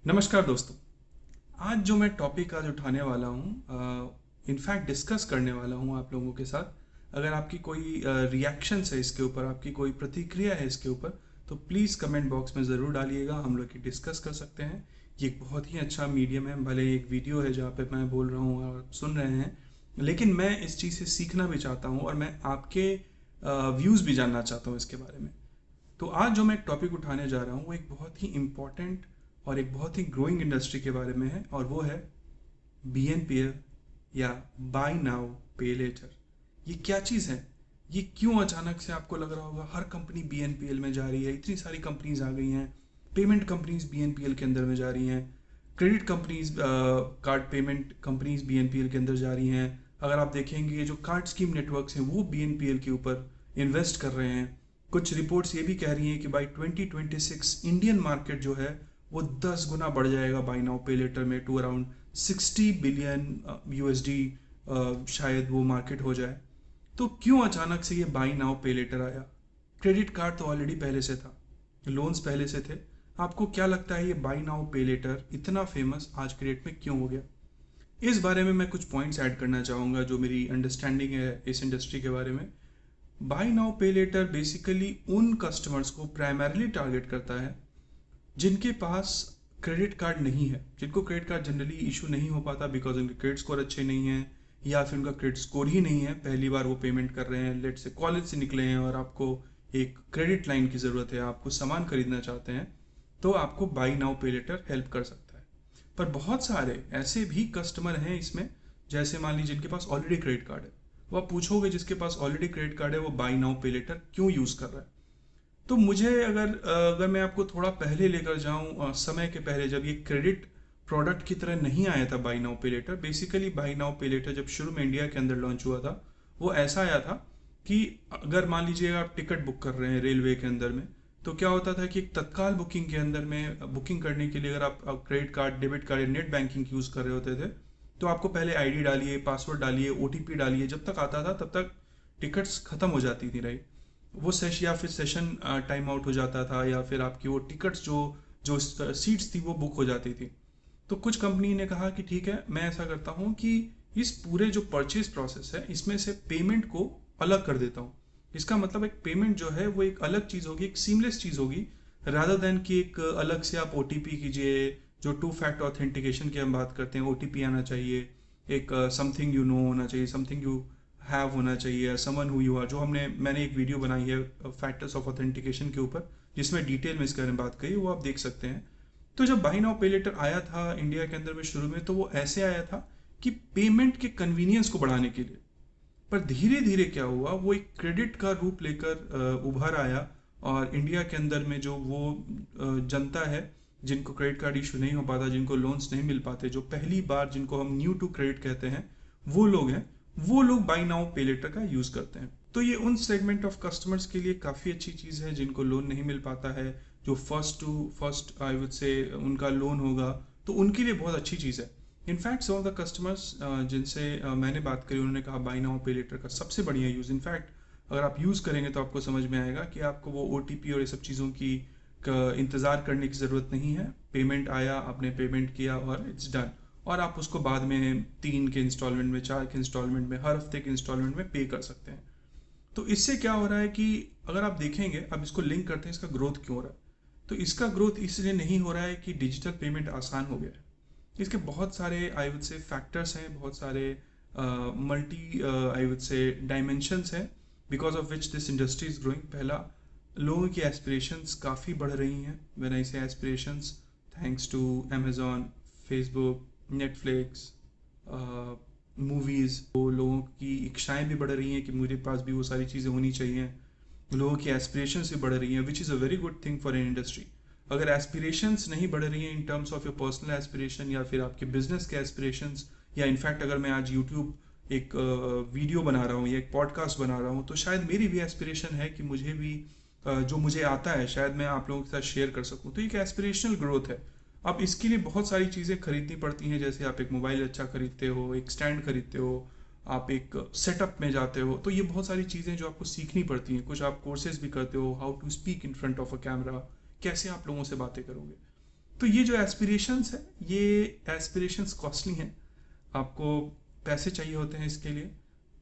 नमस्कार दोस्तों। आज जो मैं टॉपिक आज उठाने वाला हूँ, इनफैक्ट डिस्कस करने वाला हूँ आप लोगों के साथ। अगर आपकी कोई रिएक्शंस है इसके ऊपर, आपकी कोई प्रतिक्रिया है इसके ऊपर, तो प्लीज़ कमेंट बॉक्स में ज़रूर डालिएगा। हम लोग की डिस्कस कर सकते हैं। ये एक बहुत ही अच्छा मीडियम है, भले एक वीडियो है जहाँ पे मैं बोल रहा हूँ और आप सुन रहे हैं, लेकिन मैं इस चीज़ से सीखना भी चाहता हूँ और मैं आपके व्यूज़ भी जानना चाहता हूँ इसके बारे में। तो आज जो मैं एक टॉपिक उठाने जा रहा हूँ वो एक बहुत ही इम्पॉर्टेंट और एक बहुत ही ग्रोइंग इंडस्ट्री के बारे में है, और वो है BNPL या बाय नाउ पे लेटर। ये क्या चीज़ है? ये क्यों अचानक से आपको लग रहा होगा हर कंपनी BNPL में जा रही है? इतनी सारी कंपनीज आ गई हैं, पेमेंट कंपनीज BNPL के अंदर में जा रही हैं, credit companies, card payment companies BNPL के अंदर जा रही हैं। अगर आप देखेंगे जो कार्ड स्कीम नेटवर्क्स हैं वो BNPL के ऊपर इन्वेस्ट कर रहे हैं। कुछ रिपोर्ट्स ये भी कह रही हैं कि बाई 2026 इंडियन मार्केट जो है वो 10 गुना बढ़ जाएगा बाई नाउ पे लेटर में, टू अराउंड 60 बिलियन USD शायद वो मार्केट हो जाए। तो क्यों अचानक से ये बाई नाउ पे लेटर आया? क्रेडिट कार्ड तो ऑलरेडी पहले से था, लोन्स पहले से थे। आपको क्या लगता है ये बाई नाउ पे लेटर इतना फेमस आज के डेट में क्यों हो गया? इस बारे में मैं कुछ पॉइंट्स ऐड करना चाहूँगा जो मेरी अंडरस्टैंडिंग है इस इंडस्ट्री के बारे में। बाय नाउ पे लेटर बेसिकली उन कस्टमर्स को प्राइमरली टारगेट करता है जिनके पास क्रेडिट कार्ड नहीं है, जिनको क्रेडिट कार्ड जनरली इशू नहीं हो पाता बिकॉज उनके क्रेडिट स्कोर अच्छे नहीं है, या फिर उनका क्रेडिट स्कोर ही नहीं है, पहली बार वो पेमेंट कर रहे हैं, लेट से कॉलेज से निकले हैं और आपको एक क्रेडिट लाइन की ज़रूरत है, आपको सामान खरीदना चाहते हैं, तो आपको बाई नाउ पे लेटर हेल्प कर सकता है। पर बहुत सारे ऐसे भी कस्टमर हैं इसमें, जैसे मान लीजिए जिनके पास ऑलरेडी क्रेडिट कार्ड है। वो आप पूछोगे जिसके पास ऑलरेडी क्रेडिट कार्ड है वो बाई नाउ पे लेटर क्यों यूज़ कर रहा है? तो मुझे अगर मैं आपको थोड़ा पहले लेकर जाऊं, समय के पहले जब ये क्रेडिट प्रोडक्ट की तरह नहीं आया था बाई नाउ पे लेटर। बेसिकली बाई नाउ पे लेटर जब शुरू में इंडिया के अंदर लॉन्च हुआ था, वो ऐसा आया था कि अगर मान लीजिए आप टिकट बुक कर रहे हैं रेलवे के अंदर में, तो क्या होता था कि एक तत्काल बुकिंग के अंदर में बुकिंग करने के लिए अगर आप क्रेडिट कार्ड, डेबिट कार्ड या नेट बैंकिंग यूज़ कर रहे होते थे, तो आपको पहले ID डालिए, पासवर्ड डालिए, OTP डालिए, जब तक आता था तब तक टिकट्स खत्म हो जाती थी, राइट? वो सेशन या फिर सेशन टाइम आउट हो जाता था, या फिर आपकी वो टिकट्स जो जो सीट्स थी वो बुक हो जाती थी। तो कुछ कंपनी ने कहा कि ठीक है, मैं ऐसा करता हूँ कि इस पूरे जो परचेज प्रोसेस है इसमें से पेमेंट को अलग कर देता हूँ। इसका मतलब एक पेमेंट जो है वो एक अलग चीज़ होगी, एक सीमलेस चीज़ होगी, रादर देन कि एक अलग से आप OTP कीजिए। जो टू फैक्टर ऑथेंटिकेशन की हम बात करते हैं, OTP आना चाहिए, एक समथिंग यू नो होना चाहिए, समथिंग यू हैव होना चाहिए, समवन हु यू आर। जो मैंने एक वीडियो बनाई है फैक्टर्स ऑफ ऑथेंटिकेशन के ऊपर, जिसमें डिटेल में इसके बारे में बात करी, वो आप देख सकते हैं। तो जब बाई नाउ पे लेटर आया था इंडिया के अंदर में शुरू में, तो वो ऐसे आया था कि पेमेंट के कन्वीनियंस को बढ़ाने के लिए। पर धीरे धीरे क्या हुआ, वो एक क्रेडिट का रूप लेकर उभर आया। और इंडिया के अंदर में जो वो जनता है जिनको क्रेडिट कार्ड इशू नहीं हो पाता, जिनको लोन्स नहीं मिल पाते, जो पहली बार, जिनको हम न्यू टू क्रेडिट कहते हैं, वो लोग हैं, वो लोग बाई नाउ पे लेटर का यूज़ करते हैं। तो ये उन सेगमेंट ऑफ कस्टमर्स के लिए काफ़ी अच्छी चीज़ है जिनको लोन नहीं मिल पाता है, जो first to first I would say उनका लोन होगा, तो उनके लिए बहुत अच्छी चीज़ है। In fact some of the customers जिनसे मैंने बात करी, उन्होंने कहा बाई नाउ पे लेटर का सबसे बढ़िया यूज़, इनफैक्ट अगर आप यूज़ करेंगे तो आपको समझ में आएगा कि आपको वो OTP और ये सब चीज़ों की का इंतज़ार करने की ज़रूरत नहीं है। पेमेंट आया, आपने पेमेंट किया और इट्स डन। और आप उसको बाद में 3 के इंस्टॉलमेंट में, 4 के इंस्टॉलमेंट में, हर हफ्ते के इंस्टॉलमेंट में पे कर सकते हैं। तो इससे क्या हो रहा है कि अगर आप देखेंगे, अब इसको लिंक करते हैं इसका ग्रोथ क्यों हो रहा है। तो इसका ग्रोथ इसलिए नहीं हो रहा है कि डिजिटल पेमेंट आसान हो गया है। इसके बहुत सारे आई वुड से फैक्टर्स हैं, बहुत सारे मल्टी आई वुड से डायमेंशंस हैं because of which this industry is growing. पहला, लोगों की एस्पिरेशंस काफ़ी बढ़ रही हैं। When I say aspirations, thanks to Amazon, Facebook, Netflix, movies, तो लोगों की इच्छाएं भी बढ़ रही हैं कि मेरे पास भी वो सारी चीज़ें होनी चाहिए। लोगों की एस्पिरेशंस भी बढ़ रही हैं, which is a very good thing for an industry. अगर एस्पिरेशंस नहीं बढ़ रही हैं in terms of your personal aspiration या फिर आपके बिजनेस के एस्पिरेशंस, या इनफैक्ट अगर मैं आज यूट्यूब एक वीडियो बना रहा हूँ या एक पॉडकास्ट बना रहा हूँ, तो शायद मेरी भी एस्पिरेशन है कि मुझे भी जो मुझे आता है शायद मैं आप लोगों के साथ शेयर कर सकूँ। तो एक एस्पिरेशनल ग्रोथ है। अब इसके लिए बहुत सारी चीज़ें खरीदनी पड़ती हैं, जैसे आप एक मोबाइल अच्छा खरीदते हो, एक स्टैंड खरीदते हो, आप एक सेटअप में जाते हो, तो ये बहुत सारी चीज़ें जो आपको सीखनी पड़ती हैं। कुछ आप कोर्सेज भी करते हो, how to speak in front of a camera, कैसे आप लोगों से बातें करोगे। तो ये जो एस्पिरेशंस है, ये एस्पिरेशंस कॉस्टली हैं, आपको पैसे चाहिए होते हैं इसके लिए।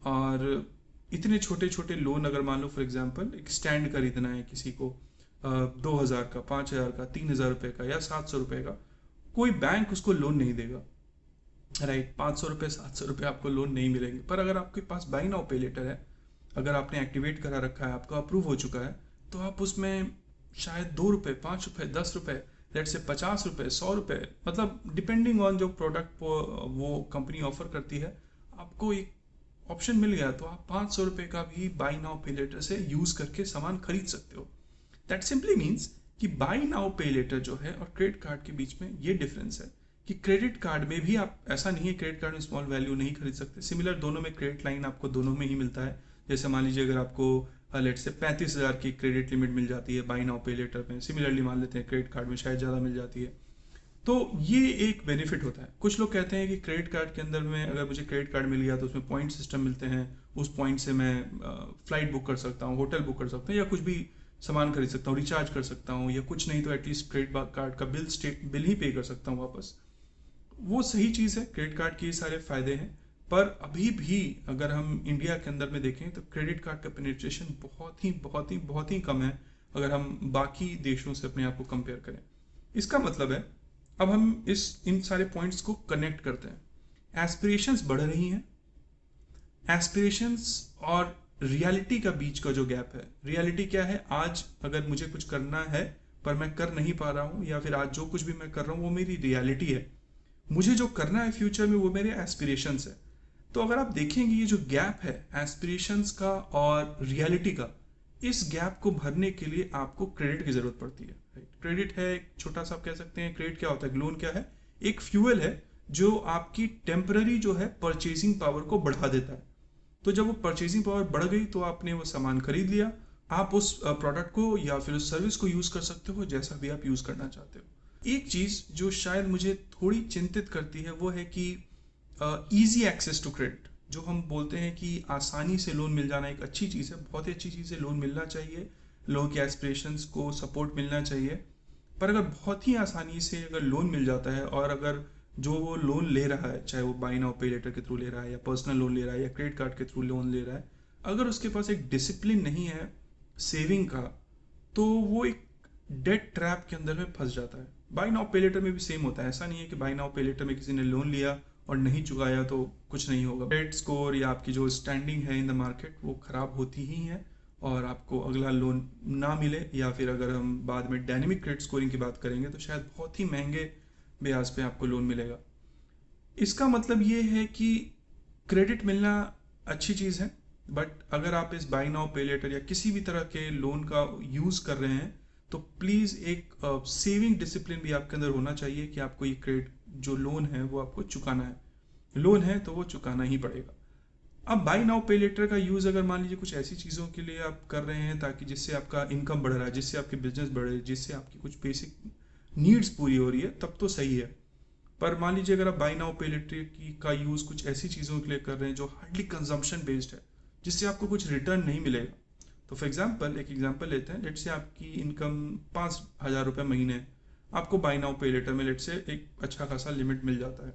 और इतने छोटे छोटे लोन, अगर मान लो फॉर एग्जांपल एक स्टैंड खरीदना है किसी को 2,000 का, 5,000 का, 3,000 रुपये का या 700 रुपये का, कोई बैंक उसको लोन नहीं देगा, राइट। 500 रुपये, 700 रुपये आपको लोन नहीं मिलेंगे। पर अगर आपके पास बाई नाउ पे लेटर है, अगर आपने एक्टिवेट करा रखा है, आपका अप्रूव हो चुका है, तो आप उसमें शायद 2 रुपये, 5 रुपये, 10 रुपये, लेट से 50 रुपये, 100 रुपये, मतलब डिपेंडिंग ऑन जो प्रोडक्ट वो कंपनी ऑफर करती है, आपको एक ऑप्शन मिल गया तो आप 500 रुपये का भी बाई नाउ पे लेटर से यूज करके सामान खरीद सकते हो। दैट सिंपली मीन्स कि बाई नाउ पे लेटर जो है और क्रेडिट कार्ड के बीच में ये डिफरेंस है कि क्रेडिट कार्ड में भी आप, ऐसा नहीं है क्रेडिट कार्ड में स्मॉल वैल्यू नहीं खरीद सकते, सिमिलर दोनों में क्रेडिट लाइन आपको दोनों में ही मिलता है। जैसे मान लीजिए अगर आपको लेट से 35,000 की क्रेडिट लिमिट मिल जाती है बाई नाउ पे लेटर में, सिमिलरली मान लेते हैं क्रेडिट कार्ड में शायद ज़्यादा मिल जाती है। तो ये एक बेनिफिट होता है। कुछ लोग कहते हैं कि क्रेडिट कार्ड के अंदर में अगर मुझे क्रेडिट कार्ड मिल गया तो उसमें पॉइंट सिस्टम मिलते हैं, उस पॉइंट से मैं फ्लाइट बुक कर सकता हूँ, होटल बुक कर सकता हूँ, या कुछ भी सामान खरीद सकता हूँ, रिचार्ज कर सकता हूँ, या कुछ नहीं तो एटलीस्ट क्रेडिट कार्ड का बिल ही पे कर सकता हूँ वापस। वो सही चीज़ है, क्रेडिट कार्ड के ये सारे फायदे हैं। पर अभी भी अगर हम इंडिया के अंदर में देखें तो क्रेडिट कार्ड का पेनिट्रेशन बहुत ही बहुत ही बहुत ही कम है, अगर हम बाकी देशों से अपने आप को कंपेयर करें। इसका मतलब है, अब हम इन सारे पॉइंट्स को कनेक्ट करते हैं। एस्पिरेशंस बढ़ रही हैं, एस्पिरेशंस और रियलिटी का बीच का जो गैप है, रियलिटी क्या है, आज अगर मुझे कुछ करना है पर मैं कर नहीं पा रहा हूँ, या फिर आज जो कुछ भी मैं कर रहा हूँ वो मेरी रियलिटी है, मुझे जो करना है फ्यूचर में वो मेरे एस्पिरेशंस है। तो अगर आप देखेंगे ये जो गैप है एस्पिरेशंस का और रियलिटी का, इस गैप को भरने के लिए आपको क्रेडिट की जरूरत पड़ती है, राइट। क्रेडिट है एक छोटा सा, आप कह सकते हैं क्रेडिट क्या होता है, लोन क्या है, एक फ्यूल है जो आपकी टेम्पररी जो है परचेसिंग पावर को बढ़ा देता है। तो जब वो परचेसिंग पावर बढ़ गई तो आपने वो सामान खरीद लिया, आप उस प्रोडक्ट को या फिर उस सर्विस को यूज कर सकते हो जैसा भी आप यूज करना चाहते हो। एक चीज जो शायद मुझे थोड़ी चिंतित करती है वो है कि इजी एक्सेस टू क्रेडिट, जो हम बोलते हैं कि आसानी से लोन मिल जाना एक अच्छी चीज़ है, बहुत ही अच्छी चीज़ है, लोन मिलना चाहिए, लोगों के एस्पिरेशंस को सपोर्ट मिलना चाहिए। पर अगर बहुत ही आसानी से अगर लोन मिल जाता है, और अगर जो वो लोन ले रहा है, चाहे वो बाई नाउ पे लेटर के थ्रू ले रहा है, या पर्सनल लोन ले रहा है, या क्रेडिट कार्ड के थ्रू लोन ले रहा है, अगर उसके पास एक डिसिप्लिन नहीं है सेविंग का, तो वो एक डेट ट्रैप के अंदर में फंस जाता है। बाई नाउ पे लेटर में भी सेम होता है, ऐसा नहीं है कि बाई नाउ पे लेटर में किसी ने लोन लिया और नहीं चुकाया तो कुछ नहीं होगा। क्रेडिट स्कोर या आपकी जो स्टैंडिंग है इन द मार्केट वो खराब होती ही है, और आपको अगला लोन ना मिले, या फिर अगर हम बाद में डायनेमिक क्रेडिट स्कोरिंग की बात करेंगे तो शायद बहुत ही महंगे ब्याज पे आपको लोन मिलेगा। इसका मतलब ये है कि क्रेडिट मिलना अच्छी चीज़ है, बट अगर आप इस बाई नाउ पे लेटर या किसी भी तरह के लोन का यूज़ कर रहे हैं तो प्लीज़ एक सेविंग डिसिप्लिन भी आपके अंदर होना चाहिए कि आपको ये क्रेडिट जो लोन है वो आपको चुकाना है, लोन है तो वो चुकाना ही पड़ेगा। अब बाई नाउ पे लेटर का यूज़ अगर मान लीजिए कुछ ऐसी चीज़ों के लिए आप कर रहे हैं ताकि जिससे आपका इनकम बढ़ रहा है, जिससे आपकी बिजनेस बढ़ रही है, जिससे आपकी कुछ बेसिक नीड्स पूरी हो रही है, तब तो सही है। पर मान लीजिए अगर आप बाई नाउ पे लेटर का यूज़ कुछ ऐसी चीज़ों के लिए कर रहे हैं जो हार्डली कंजम्पशन बेस्ड है, जिससे आपको कुछ रिटर्न नहीं मिलेगा। तो फॉर एग्जाम्पल एक एग्जाम्पल लेते हैं, लेट से आपकी इनकम 5,000 रुपये महीने है, आपको बाई नाउ पे लेटर में लेट से एक अच्छा खासा लिमिट मिल जाता है,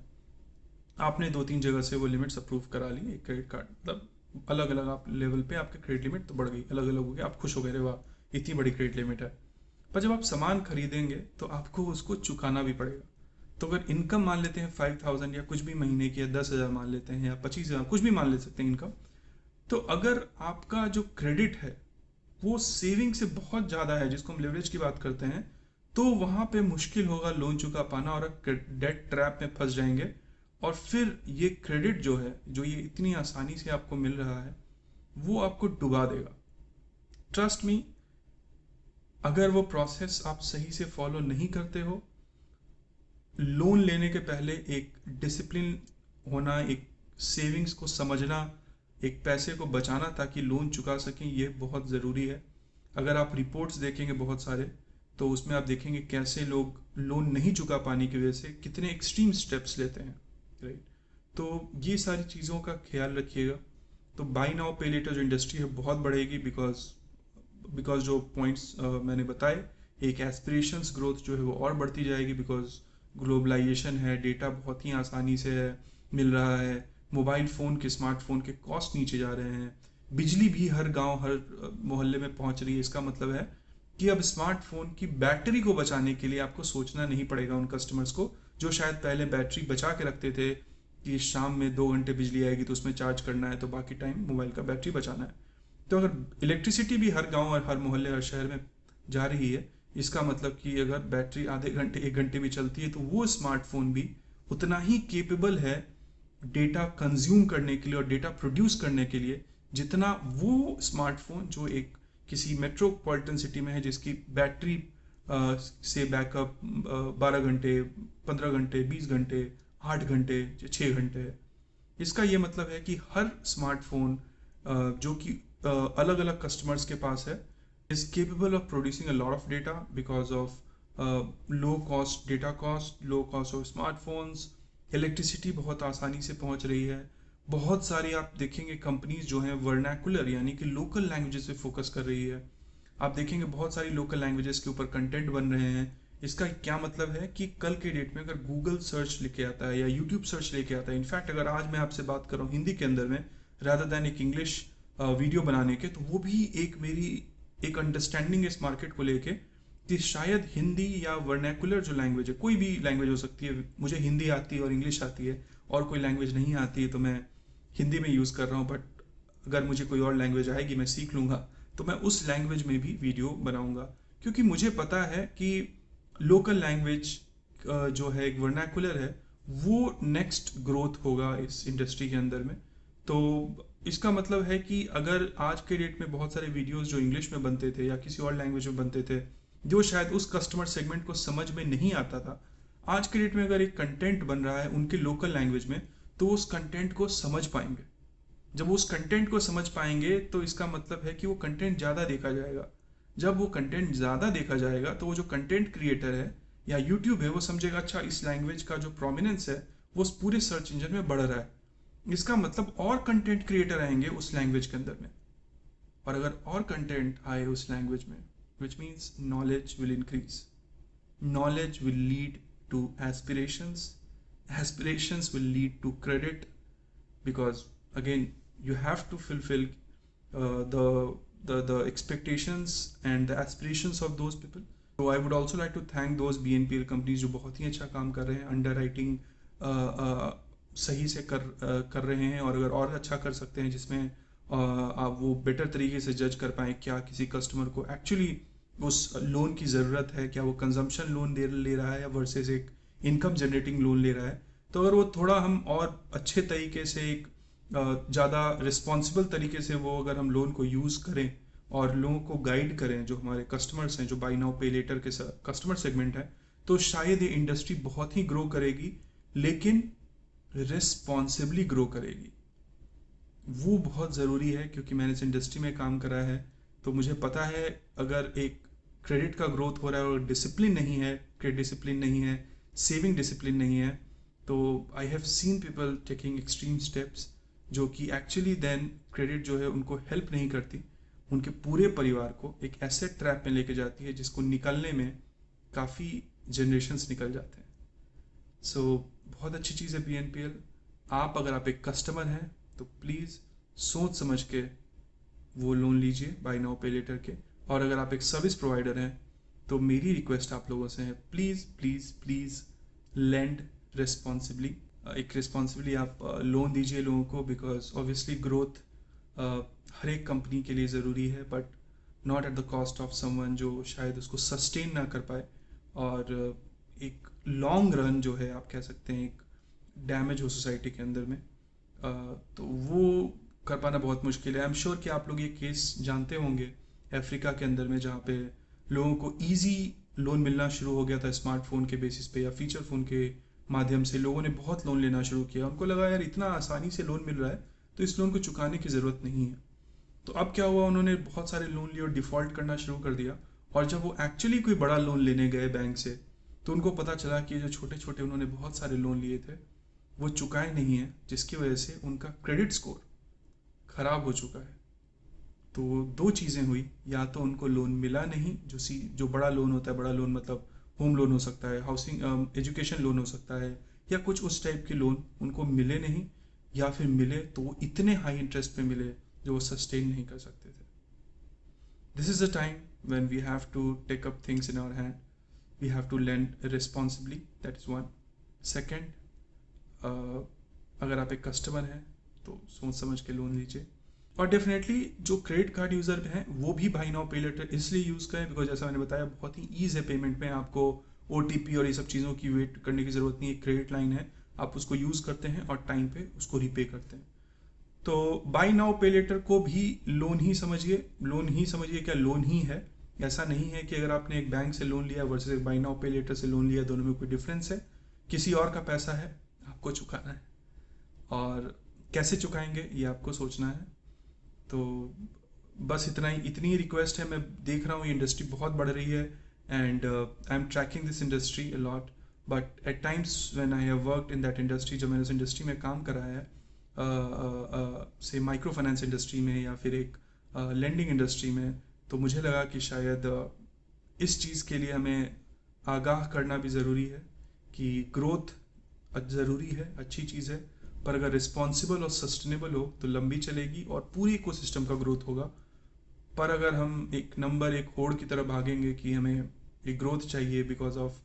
आपने 2-3 जगह से वो लिमिट्स अप्रूव करा ली, एक क्रेडिट कार्ड, मतलब अलग अलग आप लेवल पे आपकी क्रेडिट लिमिट तो बढ़ गई, अलग अलग हो गई, आप खुश हो गए, वाह इतनी बड़ी क्रेडिट लिमिट है। पर जब आप सामान खरीदेंगे तो आपको उसको चुकाना भी पड़ेगा। तो अगर इनकम मान लेते हैं 5,000 या कुछ भी महीने की, या 10,000 मान लेते हैं, या 25,000, कुछ भी मान ले सकते हैं इनकम, तो अगर आपका जो क्रेडिट है वो सेविंग से बहुत ज़्यादा है, जिसको हम लेवरेज की बात करते हैं, तो वहाँ पे मुश्किल होगा लोन चुका पाना, और डेट ट्रैप में फंस जाएंगे। और फिर ये क्रेडिट जो है, जो ये इतनी आसानी से आपको मिल रहा है, वो आपको डुबा देगा। ट्रस्ट मी, अगर वो प्रोसेस आप सही से फॉलो नहीं करते हो, लोन लेने के पहले एक डिसिप्लिन होना, एक सेविंग्स को समझना, एक पैसे को बचाना ताकि लोन चुका सकें, ये बहुत ज़रूरी है। अगर आप रिपोर्ट्स देखेंगे बहुत सारे, तो उसमें आप देखेंगे कैसे लोग लोन नहीं चुका पाने की वजह से कितने एक्सट्रीम स्टेप्स लेते हैं, राइट। तो ये सारी चीज़ों का ख्याल रखिएगा। तो बाई नाउ पे लेटर जो इंडस्ट्री है बहुत बढ़ेगी, बिकॉज जो पॉइंट्स मैंने बताए, एक एस्पिरेशंस ग्रोथ जो है वो और बढ़ती जाएगी, बिकॉज ग्लोबलाइजेशन है, डेटा बहुत ही आसानी से है मिल रहा है, मोबाइल फ़ोन के, स्मार्टफोन के कॉस्ट नीचे जा रहे हैं, बिजली भी हर गांव हर मोहल्ले में पहुंच रही है। इसका मतलब है कि अब स्मार्टफोन की बैटरी को बचाने के लिए आपको सोचना नहीं पड़ेगा उन कस्टमर्स को जो शायद पहले बैटरी बचा के रखते थे कि शाम में 2 घंटे बिजली आएगी तो उसमें चार्ज करना है, तो बाकी टाइम मोबाइल का बैटरी बचाना है। तो अगर इलेक्ट्रिसिटी भी हर गांव और हर मोहल्ले हर शहर में जा रही है, इसका मतलब कि अगर बैटरी आधे घंटे 1 घंटे भी चलती है तो वो स्मार्टफोन भी उतना ही केपेबल है डेटा कंज्यूम करने के लिए और डेटा प्रोड्यूस करने के लिए जितना वो स्मार्टफोन जो एक किसी मेट्रोपॉलिटन सिटी में है जिसकी बैटरी से बैकअप 12 घंटे, 15 घंटे, 20 घंटे, 8 घंटे, 6 घंटे है। इसका ये मतलब है कि हर स्मार्टफोन जो कि अलग अलग कस्टमर्स के पास है is capable of producing a lot of data because of low cost data cost, low cost of smartphones, electricity बहुत आसानी से पहुंच रही है। बहुत सारी आप देखेंगे कंपनीज जो हैं वर्नाकुलर यानी कि लोकल लैंग्वेजेस पे फोकस कर रही है। आप देखेंगे बहुत सारी लोकल लैंग्वेजेस के ऊपर कंटेंट बन रहे हैं। इसका क्या मतलब है कि कल के डेट में अगर गूगल सर्च लेके आता है या यूट्यूब सर्च लेके आता है, इनफैक्ट अगर आज मैं आपसे बात कर रहा हूँ हिंदी के अंदर में रादर दैन एक इंग्लिश वीडियो बनाने के, तो वो भी एक मेरी एक अंडरस्टैंडिंग इस मार्केट को लेके कि शायद हिंदी या वर्नैकुलर जो लैंग्वेज है, कोई भी लैंग्वेज हो सकती है, मुझे हिंदी आती है और इंग्लिश आती है और कोई लैंग्वेज नहीं आती है तो मैं हिंदी में यूज़ कर रहा हूँ, बट अगर मुझे कोई और लैंग्वेज आएगी मैं सीख लूँगा तो मैं उस लैंग्वेज में भी वीडियो बनाऊँगा, क्योंकि मुझे पता है कि लोकल लैंग्वेज जो है एक वर्नैकुलर है वो नेक्स्ट ग्रोथ होगा इस इंडस्ट्री के अंदर में। तो इसका मतलब है कि अगर आज के डेट में बहुत सारे वीडियोस जो इंग्लिश में बनते थे या किसी और लैंग्वेज में बनते थे जो शायद उस कस्टमर सेगमेंट को समझ में नहीं आता था, आज के डेट में अगर एक कंटेंट बन रहा है उनके लोकल लैंग्वेज में तो उस कंटेंट को समझ पाएंगे। जब वो उस कंटेंट को समझ पाएंगे तो इसका मतलब है कि वो कंटेंट ज़्यादा देखा जाएगा। जब वो कंटेंट ज़्यादा देखा जाएगा तो वो जो कंटेंट क्रिएटर है या यूट्यूब है वो समझेगा अच्छा इस लैंग्वेज का जो प्रोमिनेंस है वो उस पूरे सर्च इंजन में बढ़ रहा है। इसका मतलब और कंटेंट क्रिएटर आएंगे उस लैंग्वेज के अंदर में, और अगर और कंटेंट आए उस लैंग्वेज में which means knowledge will increase, knowledge will lead to aspirations, aspirations will lead to credit, because again you have to fulfill the expectations and the aspirations of those people. So I would also like to thank those BNPL companies जो बहुत ही अच्छा काम कर रहे हैं, underwriting सही से कर रहे हैं, और अगर और अच्छा कर सकते हैं जिसमें आप वो बेटर तरीके से जज कर पाएँ क्या किसी कस्टमर को एक्चुअली उस लोन की ज़रूरत है, क्या वो कंजम्पशन लोन ले रहा है या वर्सेस एक इनकम जनरेटिंग लोन ले रहा है। तो अगर वो थोड़ा हम और अच्छे तरीके से एक ज़्यादा रिस्पॉन्सिबल तरीके से वो अगर हम लोन को यूज़ करें और लोगों को गाइड करें जो हमारे कस्टमर्स हैं जो बाई नाउ पे लेटर के कस्टमर सेगमेंट है, तो शायद ये इंडस्ट्री बहुत ही ग्रो करेगी, लेकिन रिस्पॉन्सिबली ग्रो करेगी। वो बहुत ज़रूरी है क्योंकि मैंने इस इंडस्ट्री में काम करा है तो मुझे पता है अगर एक क्रेडिट का ग्रोथ हो रहा है और डिसिप्लिन नहीं है, क्रेडिट डिसिप्लिन नहीं है, सेविंग डिसिप्लिन नहीं है, तो I have seen people taking extreme steps जो कि एक्चुअली देन क्रेडिट जो है उनको हेल्प नहीं करती, उनके पूरे परिवार को एक एसेट ट्रैप में लेके जाती है जिसको निकलने में काफ़ी जनरेशन्स निकल जाते हैं। सो बहुत अच्छी चीज़ है BNPL। अगर आप एक कस्टमर हैं तो प्लीज़ सोच समझ के वो लोन लीजिए बाय नाउ पे लेटर के, और अगर आप एक सर्विस प्रोवाइडर हैं तो मेरी रिक्वेस्ट आप लोगों से है please please please lend responsibly. एक रिस्पॉन्सिबली आप लोन दीजिए लोगों को, बिकॉज ऑब्वियसली ग्रोथ हर एक कंपनी के लिए ज़रूरी है, but not at the cost of someone जो शायद उसको सस्टेन ना कर पाए, और एक लॉन्ग रन जो है आप कह सकते हैं एक डैमेज हो सोसाइटी के अंदर में, तो वो कर पाना बहुत मुश्किल है। आई एम श्योर कि आप लोग ये केस जानते होंगे अफ्रीका के अंदर में जहाँ पे लोगों को इजी लोन मिलना शुरू हो गया था स्मार्टफोन के बेसिस पे या फीचर फ़ोन के माध्यम से। लोगों ने बहुत लोन लेना शुरू किया, उनको लगा यार इतना आसानी से लोन मिल रहा है तो इस लोन को चुकाने की ज़रूरत नहीं है। तो अब क्या हुआ, उन्होंने बहुत सारे लोन लिए और डिफ़ॉल्ट करना शुरू कर दिया, और जब वो एक्चुअली कोई बड़ा लोन लेने गए बैंक से तो उनको पता चला कि जो छोटे छोटे उन्होंने बहुत सारे लोन लिए थे वो चुकाए नहीं हैं, जिसकी वजह से उनका क्रेडिट स्कोर खराब हो चुका है। तो दो चीज़ें हुई, या तो उनको लोन मिला नहीं, जो बड़ा लोन होता है, बड़ा लोन मतलब होम लोन हो सकता है, हाउसिंग एजुकेशन लोन हो सकता है, या कुछ उस टाइप के लोन उनको मिले नहीं, या फिर मिले तो वो इतने हाई इंटरेस्ट पे मिले जो वो सस्टेन नहीं कर सकते थे. This is the time when we have to take up things in our hand. We have to lend responsibly. That is one. Second, अगर आप एक कस्टमर हैं तो सोच समझ के लोन लीजिए. और डेफिनेटली जो क्रेडिट कार्ड यूज़र हैं वो भी बाई नाउ पे लेटर इसलिए यूज़ करें बिकॉज जैसा मैंने बताया बहुत ही ईज है पेमेंट में. आपको OTP और ये सब चीज़ों की वेट करने की ज़रूरत नहीं है. क्रेडिट लाइन है, आप उसको यूज़ करते हैं और टाइम पे उसको रिपे करते हैं. तो बाई नाउ पे लेटर को भी लोन ही समझिए. लोन ही समझिए, क्या लोन ही है. ऐसा नहीं है कि अगर आपने एक बैंक से लोन लिया वर्सेस एक बाई नाउ पे लेटर से लोन लिया, दोनों में कोई डिफरेंस है. किसी और का पैसा है, आपको चुकाना है, और कैसे चुकाएंगे ये आपको सोचना है. तो बस इतनी रिक्वेस्ट है. मैं देख रहा हूँ ये इंडस्ट्री बहुत बढ़ रही है and I am tracking this industry a lot, but at times when I have worked in that industry, जब मैंने उस इंडस्ट्री में काम करा है, से माइक्रो फाइनेंस इंडस्ट्री में या फिर एक लेंडिंग इंडस्ट्री में, तो मुझे लगा कि शायद इस चीज़ के लिए हमें आगाह करना भी ज़रूरी है कि ग्रोथ ज़रूरी है, अच्छी चीज़ है, पर अगर रिस्पॉन्सिबल और सस्टेनेबल हो तो लंबी चलेगी और पूरी इकोसिस्टम का ग्रोथ होगा. पर अगर हम एक होड़ की तरह भागेंगे कि हमें एक ग्रोथ चाहिए बिकॉज ऑफ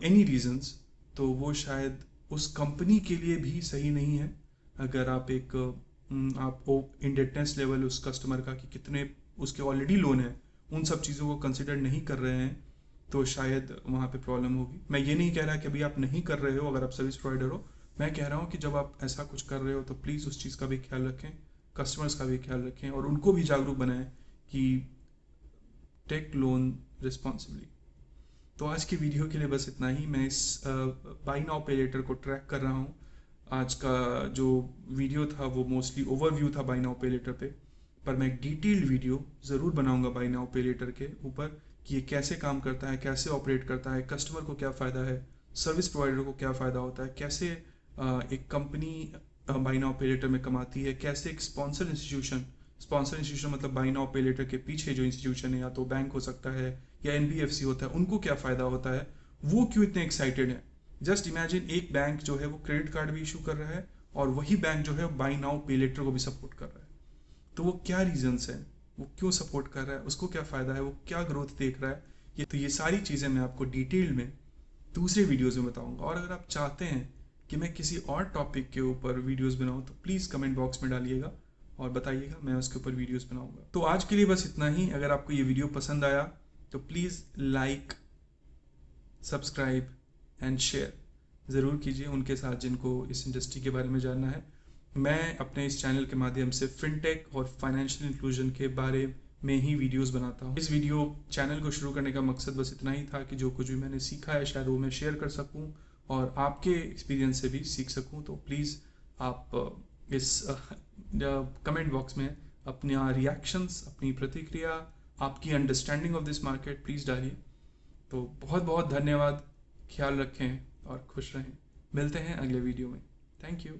एनी रीजंस, तो वो शायद उस कंपनी के लिए भी सही नहीं है. अगर आपको इंडेटनेस लेवल उस कस्टमर का कि कितने उसके ऑलरेडी लोन है, उन सब चीज़ों को कंसिडर नहीं कर रहे हैं, तो शायद वहाँ पे प्रॉब्लम होगी. मैं ये नहीं कह रहा कि अभी आप नहीं कर रहे हो अगर आप सर्विस प्रोवाइडर हो. मैं कह रहा हूँ कि जब आप ऐसा कुछ कर रहे हो तो प्लीज़ उस चीज़ का भी ख्याल रखें, कस्टमर्स का भी ख्याल रखें और उनको भी जागरूक बनाएं कि टेक लोन रिस्पॉन्सिबली. तो आज की वीडियो के लिए बस इतना ही. मैं इस बाई नाउ पे लेटर को ट्रैक कर रहा हूँ. आज का जो वीडियो था वो मोस्टली ओवरव्यू था बाई नाउ पे लेटर पे, पर मैं एक डिटेल्ड वीडियो ज़रूर बनाऊंगा बाई नाउ पे लेटर के ऊपर कि ये कैसे काम करता है, कैसे ऑपरेट करता है, कस्टमर को क्या फ़ायदा है, सर्विस प्रोवाइडर को क्या फ़ायदा होता है, कैसे एक कंपनी बाई नाउ पे लेटर में कमाती है, कैसे एक स्पॉन्सर इंस्टीट्यूशन मतलब बाई नाउ पे लेटर के पीछे जो इंस्टीट्यूशन है, या तो बैंक हो सकता है या NBFC होता है, उनको क्या फ़ायदा होता है, वो क्यों इतने एक्साइटेड है. जस्ट इमेजिन एक बैंक जो है वो क्रेडिट कार्ड भी इशू कर रहा है और वही बैंक जो है बाई नाउ पे लेटर को भी सपोर्ट कर रहा है. तो वो क्या रीजंस है, वो क्यों सपोर्ट कर रहा है, उसको क्या फ़ायदा है, वो क्या ग्रोथ देख रहा है. ये सारी चीज़ें मैं आपको डिटेल में दूसरे वीडियोज़ में बताऊंगा. और अगर आप चाहते हैं कि मैं किसी और टॉपिक के ऊपर वीडियोस बनाऊं तो प्लीज़ कमेंट बॉक्स में डालिएगा और बताइएगा, मैं उसके ऊपर वीडियोस बनाऊंगा. तो आज के लिए बस इतना ही. अगर आपको ये वीडियो पसंद आया तो please like, subscribe and share ज़रूर कीजिए उनके साथ जिनको इस इंडस्ट्री के बारे में जानना है. मैं अपने इस चैनल के माध्यम से फिनटेक और फाइनेंशियल इंक्लूजन के बारे में ही वीडियोस बनाता हूँ. इस वीडियो चैनल को शुरू करने का मकसद बस इतना ही था कि जो कुछ भी मैंने सीखा है शायद वो मैं शेयर कर सकूँ और आपके एक्सपीरियंस से भी सीख सकूँ. तो प्लीज़ आप इस कमेंट बॉक्स में अपना रिएक्शंस, अपनी प्रतिक्रिया, आपकी understanding of this market please डालिए. तो बहुत बहुत धन्यवाद. ख्याल रखें और खुश रहें. मिलते हैं अगले वीडियो में. Thank you.